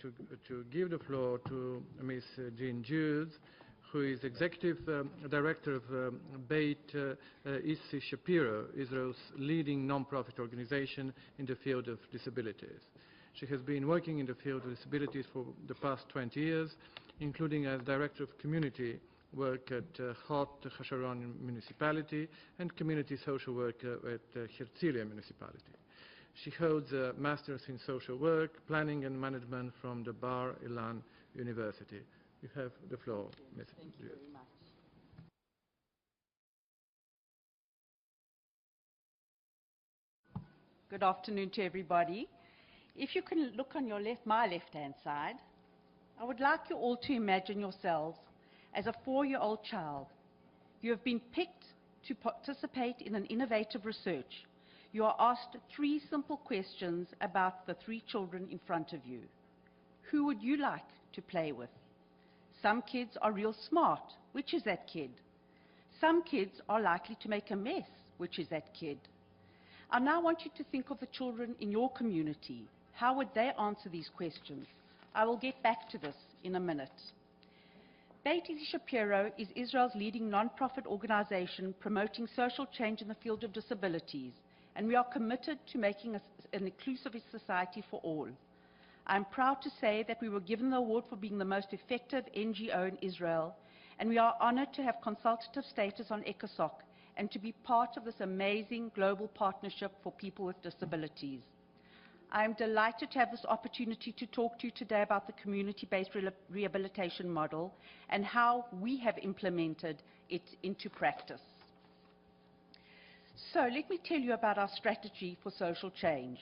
to give the floor to Ms. Jean Judes, who is Executive Director of Beit Issie Shapiro, Israel's leading non-profit organization in the field of disabilities. She has been working in the field of disabilities for the past 20 years, including as Director of Community work at Hot Hasharon Municipality and Community Social Work at Herzliya Municipality. She holds a Master's in Social Work, Planning and Management from the Bar Ilan University. You have the floor, Ms. Thank you very much. Good afternoon to everybody. If you can look on your my left-hand side, I would like you all to imagine yourselves as a 4-year-old child. You have been picked to participate in an innovative research. You are asked 3 simple questions about the 3 children in front of you. Who would you like to play with? Some kids are real smart. Which is that kid? Some kids are likely to make a mess. Which is that kid? I now want you to think of the children in your community. How would they answer these questions? I will get back to this in a minute. Beit Issie Shapiro is Israel's leading non-profit organization promoting social change in the field of disabilities, and we are committed to making an inclusive society for all. I am proud to say that we were given the award for being the most effective NGO in Israel, and we are honored to have consultative status on ECOSOC and to be part of this amazing global partnership for people with disabilities. I am delighted to have this opportunity to talk to you today about the community-based rehabilitation model and how we have implemented it into practice. So let me tell you about our strategy for social change.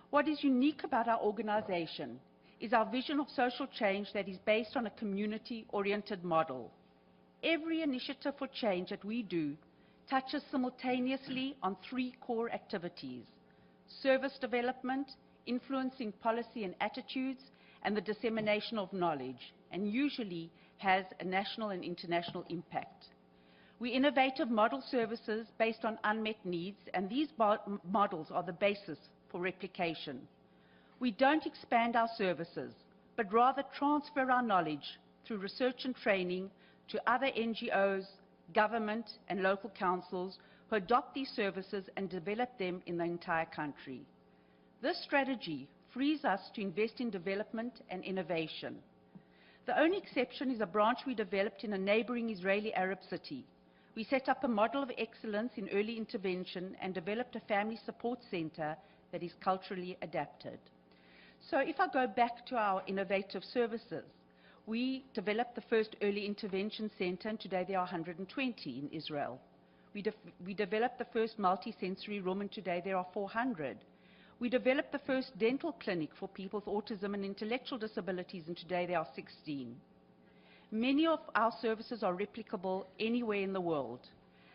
What is unique about our organization is our vision of social change that is based on a community-oriented model. Every initiative for change that we do touches simultaneously on 3 core activities: service development, influencing policy and attitudes, and the dissemination of knowledge, and usually has a national and international impact. We innovative model services based on unmet needs, and these models are the basis for replication. We don't expand our services, but rather transfer our knowledge through research and training to other NGOs, government, and local councils who adopt these services and develop them in the entire country. This strategy frees us to invest in development and innovation. The only exception is a branch we developed in a neighboring Israeli Arab city. We set up a model of excellence in early intervention and developed a family support center that is culturally adapted. So if I go back to our innovative services, we developed the first early intervention center, and today there are 120 in Israel. We developed the first multi-sensory room, and today there are 400. We developed the first dental clinic for people with autism and intellectual disabilities, and today there are 16. Many of our services are replicable anywhere in the world.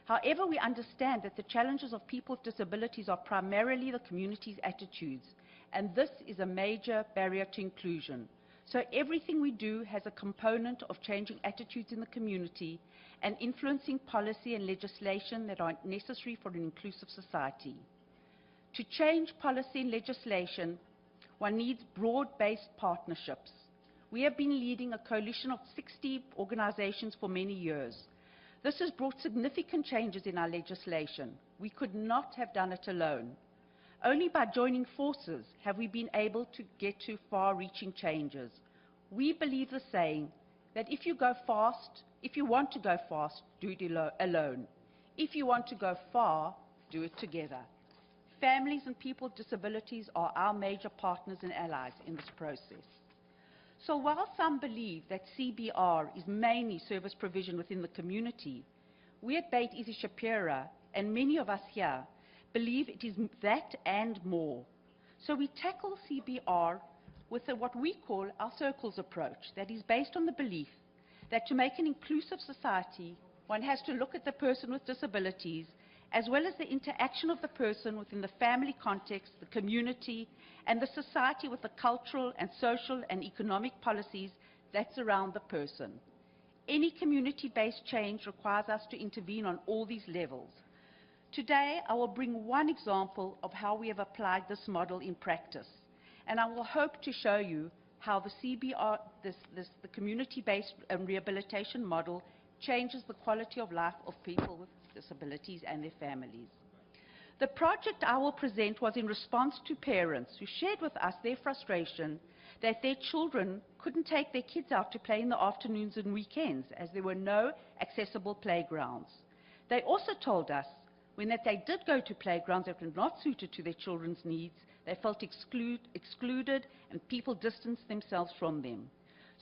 However, we understand that the challenges of people with disabilities are primarily the community's attitudes, and this is a major barrier to inclusion. So everything we do has a component of changing attitudes in the community and influencing policy and legislation that are necessary for an inclusive society. To change policy and legislation, one needs broad-based partnerships. We have been leading a coalition of 60 organizations for many years. This has brought significant changes in our legislation. We could not have done it alone. Only by joining forces have we been able to get to far-reaching changes. We believe the saying that if you want to go fast, do it alone. If you want to go far, do it together. Families and people with disabilities are our major partners and allies in this process. So while some believe that CBR is mainly service provision within the community, we at Beit Issie Shapiro, and many of us here, believe it is that and more. So we tackle CBR with what we call our circles approach, that is based on the belief that to make an inclusive society, one has to look at the person with disabilities as well as the interaction of the person within the family context, the community, and the society with the cultural and social and economic policies that surround the person. Any community-based change requires us to intervene on all these levels. Today, I will bring one example of how we have applied this model in practice. And I will hope to show you how the CBR, the community-based rehabilitation model changes the quality of life of people with disabilities and their families. The project I will present was in response to parents who shared with us their frustration that their children couldn't take their kids out to play in the afternoons and weekends as there were no accessible playgrounds. They also told us when that they did go to playgrounds that were not suited to their children's needs, they felt excluded and people distanced themselves from them.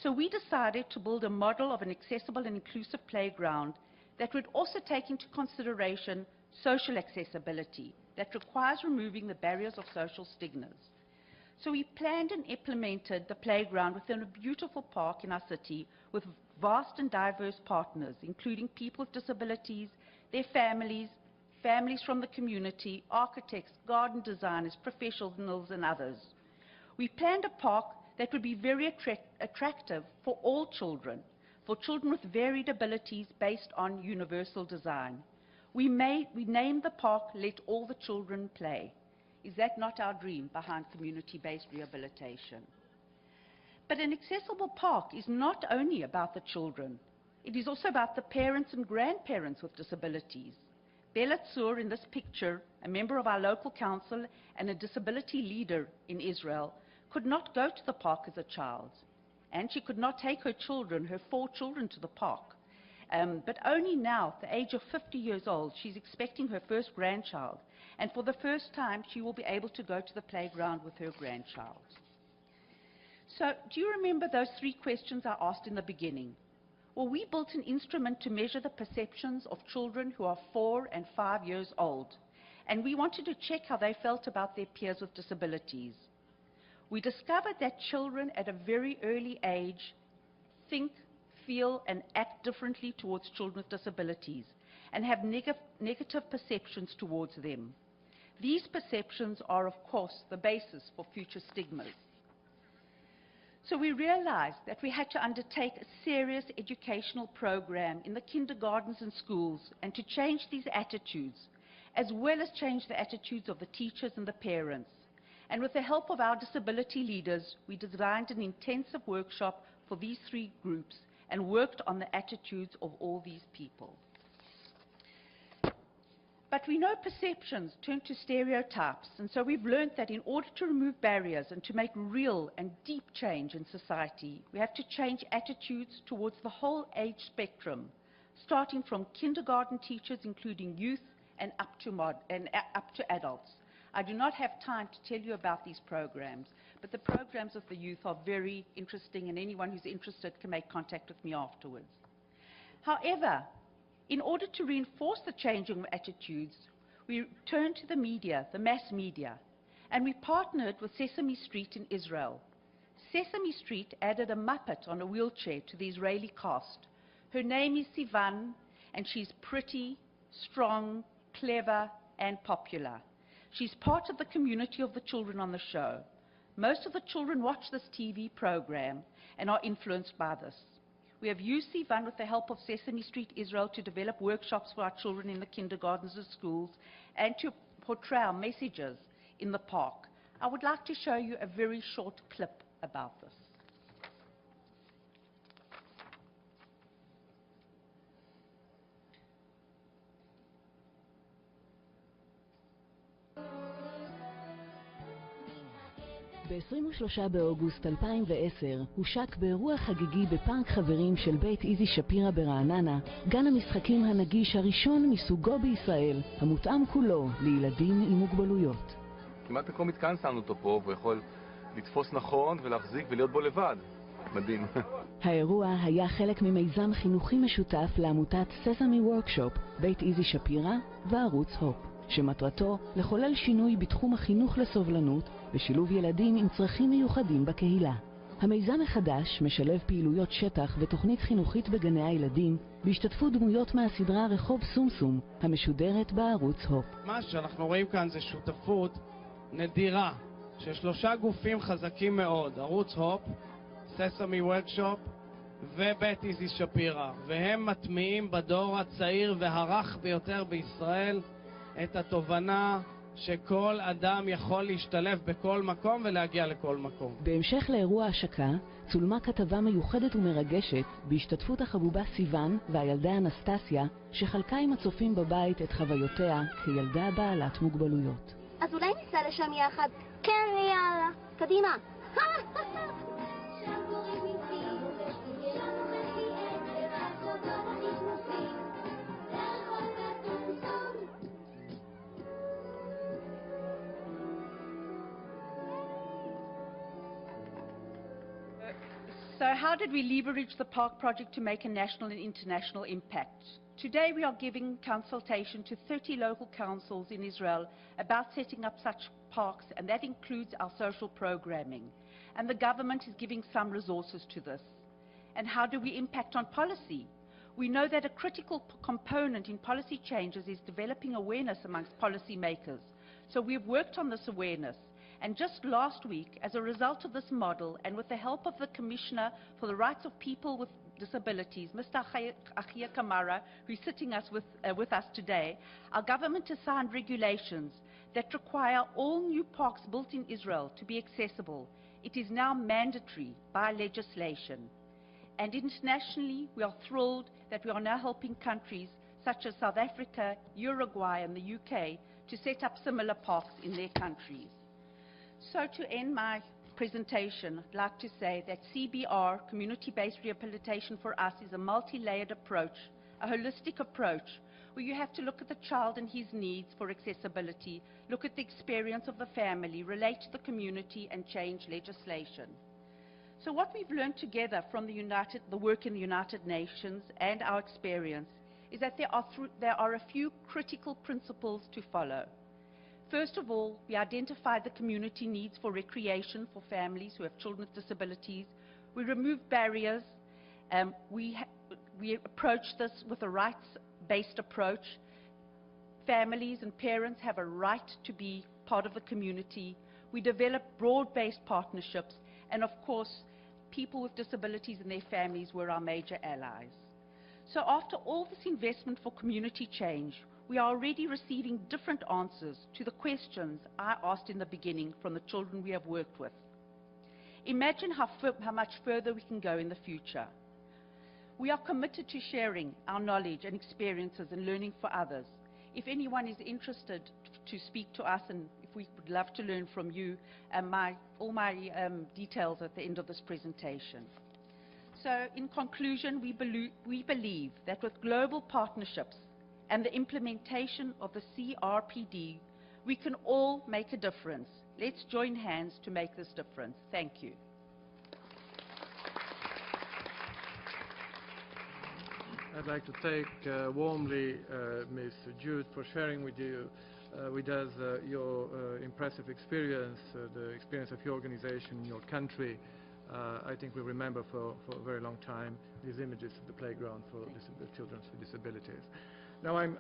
So we decided to build a model of an accessible and inclusive playground that would also take into consideration social accessibility that requires removing the barriers of social stigmas. So we planned and implemented the playground within a beautiful park in our city with vast and diverse partners, including people with disabilities, their families, families from the community, architects, garden designers, professionals, and others. We planned a park that would be very attractive for all children, for children with varied abilities based on universal design. We named the park Let All the Children Play. Is that not our dream behind community-based rehabilitation? But an accessible park is not only about the children. It is also about the parents and grandparents with disabilities. Bella Tzur, in this picture, a member of our local council and a disability leader in Israel, could not go to the park as a child. And she could not take her children, her 4 children, to the park. But only now, at the age of 50 years old, she's expecting her first grandchild. And for the first time, she will be able to go to the playground with her grandchild. So, do you remember those 3 questions I asked in the beginning? Well, we built an instrument to measure the perceptions of children who are 4 and 5 years old. And we wanted to check how they felt about their peers with disabilities. We discovered that children at a very early age think, feel, and act differently towards children with disabilities and have negative perceptions towards them. These perceptions are, of course, the basis for future stigmas. So we realized that we had to undertake a serious educational program in the kindergartens and schools and to change these attitudes, as well as change the attitudes of the teachers and the parents. And with the help of our disability leaders, we designed an intensive workshop for these 3 groups and worked on the attitudes of all these people. But we know perceptions turn to stereotypes, and so we've learned that in order to remove barriers and to make real and deep change in society, we have to change attitudes towards the whole age spectrum, starting from kindergarten teachers, including youth, and up to adults. I do not have time to tell you about these programs, but the programs of the youth are very interesting, and anyone who's interested can make contact with me afterwards. However, in order to reinforce the changing of attitudes, we turned to the media, the mass media, and we partnered with Sesame Street in Israel. Sesame Street added a Muppet on a wheelchair to the Israeli cast. Her name is Sivan, and she's pretty, strong, clever, and popular. She's part of the community of the children on the show. Most of the children watch this TV program and are influenced by this. We have used Sivan with the help of Sesame Street Israel to develop workshops for our children in the kindergartens and schools and to portray our messages in the park. I would like to show you a very short clip about this. ב-23 באוגוסט 2010 הושק באירוע חגיגי בפארק חברים של בית איזי שפירא ברעננה גן המשחקים הנגיש הראשון מסוגו בישראל, המותאם כולו לילדים עם מוגבלויות. כמעט הכל מתקן שמנו אותו פה, והוא יכול לתפוס נכון ולהחזיק ולהיות בו לבד. מדהים. האירוע היה חלק ממיזם חינוכי משותף לעמותת ססמי וורקשופ, בית איזי שפירא וערוץ הופ, שמטרתו לחולל שינוי בתחום החינוך לסובלנות ושילוב ילדים עם צרכים מיוחדים בקהילה. המיזם החדש משלב פעילויות שטח ותוכנית חינוכית בגני הילדים בהשתתפות דמויות מהסדרה רחוב סומסום המשודרת בערוץ הופ. מה שאנחנו רואים כאן זה שותפות נדירה של 3 גופים חזקים מאוד, ערוץ הופ, ססמי וורקשופ ובית איזי שפירא, והם מטמיעים בדור הצעיר והרך ביותר בישראל את התובנה שכל אדם יכול להשתלב בכל מקום ולהגיע לכל מקום. בהמשך לאירוע השקה, צולמה כתבה מיוחדת ומרגשת בהשתתפות החבובה סיוון והילדה אנסטסיה, שחלקה עם הצופים בבית את חוויותיה כילדה בעלת מוגבלויות. אז אולי ניסע לשם יחד? כן, יאללה. קדימה. So how did we leverage the park project to make a national and international impact? Today we are giving consultation to 30 local councils in Israel about setting up such parks, and that includes our social programming. And the government is giving some resources to this. And how do we impact on policy? We know that a critical component in policy changes is developing awareness amongst policymakers. So we've worked on this awareness. And just last week, as a result of this model, and with the help of the Commissioner for the Rights of People with Disabilities, Mr. Achia Kamara, who's sitting with us today, our government has signed regulations that require all new parks built in Israel to be accessible. It is now mandatory by legislation. And internationally, we are thrilled that we are now helping countries such as South Africa, Uruguay, and the UK to set up similar parks in their countries. So to end my presentation, I'd like to say that CBR, Community-Based Rehabilitation, for us is a multi-layered approach, a holistic approach, where you have to look at the child and his needs for accessibility, look at the experience of the family, relate to the community, and change legislation. So what we've learned together from the work in the United Nations and our experience is that there are a few critical principles to follow. First of all, we identified the community needs for recreation for families who have children with disabilities. We removed barriers. We approached this with a rights-based approach. Families and parents have a right to be part of the community. We developed broad-based partnerships. And of course, people with disabilities and their families were our major allies. So after all this investment for community change, we are already receiving different answers to the questions I asked in the beginning from the children we have worked with. Imagine how much further we can go in the future. We are committed to sharing our knowledge and experiences and learning for others. If anyone is interested to speak to us, and if we would love to learn from you, all my details at the end of this presentation. So in conclusion, we believe that with global partnerships and the implementation of the CRPD, we can all make a difference. Let's join hands to make this difference. Thank you. I'd like to thank warmly Ms. Jude for sharing with us your impressive experience, the experience of your organization in your country. I think we'll remember for a very long time these images of the playground for children with disabilities. Now I'm